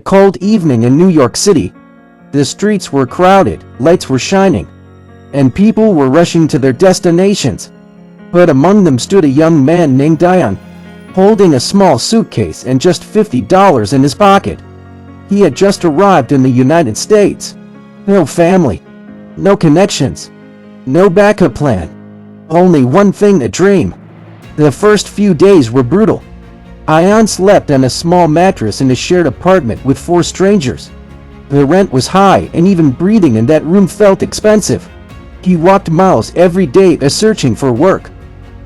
cold evening in New York City. The streets were crowded, lights were shining, and people were rushing to their destinations. But among them stood a young man named Dion, holding a small suitcase and just $50 in his pocket. He had just arrived in the United States. No family, no connections, no backup plan. Only one thing, a dream. The first few days were brutal. Ian slept on a small mattress in a shared apartment with 4 strangers. The rent was high, and even breathing in that room felt expensive. He walked miles every day searching for work.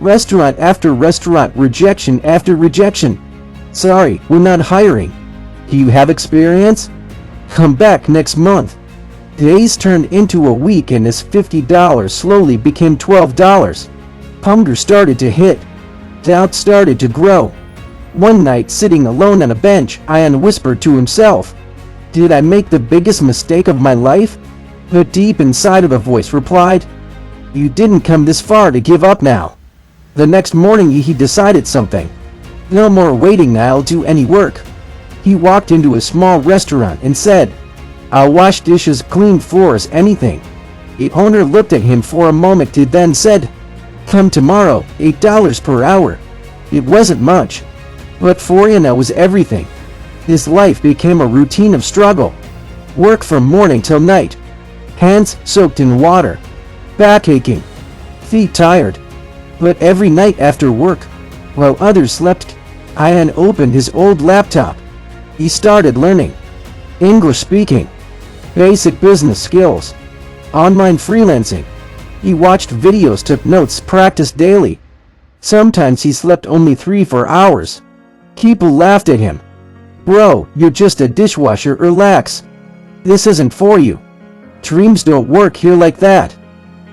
Restaurant after restaurant, rejection after rejection. Sorry, we're not hiring. Do you have experience? Come back next month. Days turned into a week, and his $50 slowly became $12. Hunger started to hit. Doubt started to grow. One night, sitting alone on a bench, Ian whispered to himself, "Did I make the biggest mistake of my life?" But deep inside of a voice replied, "You didn't come this far to give up now." The next morning he decided something. No more waiting, I'll do any work. He walked into a small restaurant and said, "I'll wash dishes, clean floors, anything." The owner looked at him for a moment and then said, "Come tomorrow, $8 per hour." It wasn't much, but for Ian it was everything. His life became a routine of struggle. Work from morning till night. Hands soaked in water. Back aching. Feet tired. But every night after work, while others slept, Ian opened his old laptop. He started learning English speaking, basic business skills, online freelancing. He watched videos, took notes, practiced daily. Sometimes he slept only 3-4 hours. People laughed at him. "Bro, you're just a dishwasher, relax. This isn't for you. Dreams don't work here like that."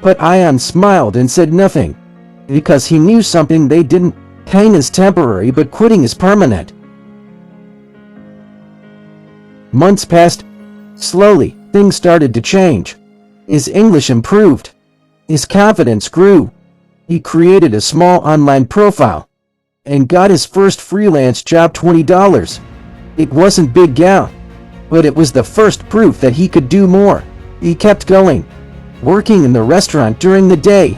But Ian smiled and said nothing, because he knew something they didn't. Pain is temporary, but quitting is permanent. Months passed. Slowly, things started to change. His English improved. His confidence grew. He created a small online profile and got his first freelance job, $20. It wasn't big gal, but it was the first proof that he could do more. He kept going, working in the restaurant during the day,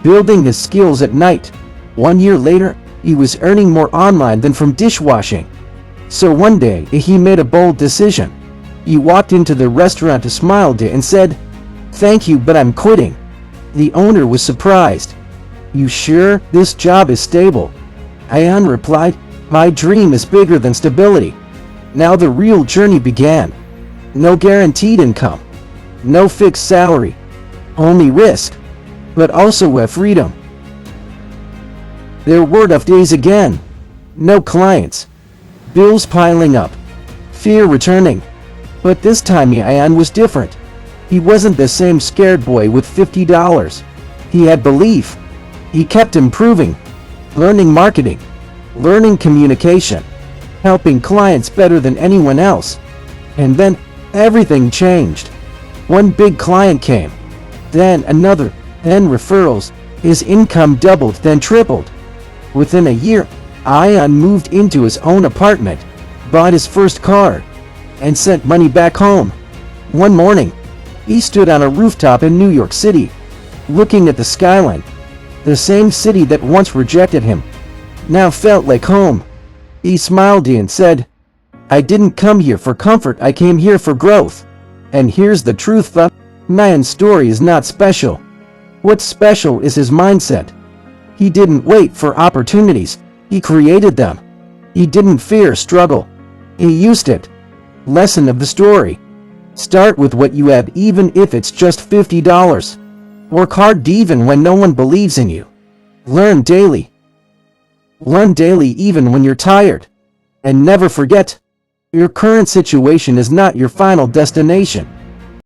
building his skills at night. 1 year later, he was earning more online than from dishwashing. So one day, he made a bold decision. He walked into the restaurant, smiled and said, "Thank you, but I'm quitting." The owner was surprised. "You sure this job is stable?" Ian replied, "My dream is bigger than stability." Now the real journey began. No guaranteed income, no fixed salary, only risk, but also a freedom. There were tough days again. No clients, bills piling up, fear returning. But this time Ian was different. He wasn't the same scared boy with $50. He had belief. He kept improving, learning marketing, learning communication, helping clients better than anyone else. And then everything changed. One big client came, then another, then referrals. His income doubled, then tripled. Within a year, Ian moved into his own apartment, bought his first car, and sent money back home. One morning, he stood on a rooftop in New York City, looking at the skyline. The same city that once rejected him now felt like home. He smiled and said, "I didn't come here for comfort, I came here for growth." And here's the truth, Ian's story is not special. What's special is his mindset. He didn't wait for opportunities, he created them. He didn't fear struggle, he used it. Lesson of the story: start with what you have, even if it's just $50. Work hard even when no one believes in you. Learn daily. Learn daily even when you're tired. And never forget, your current situation is not your final destination.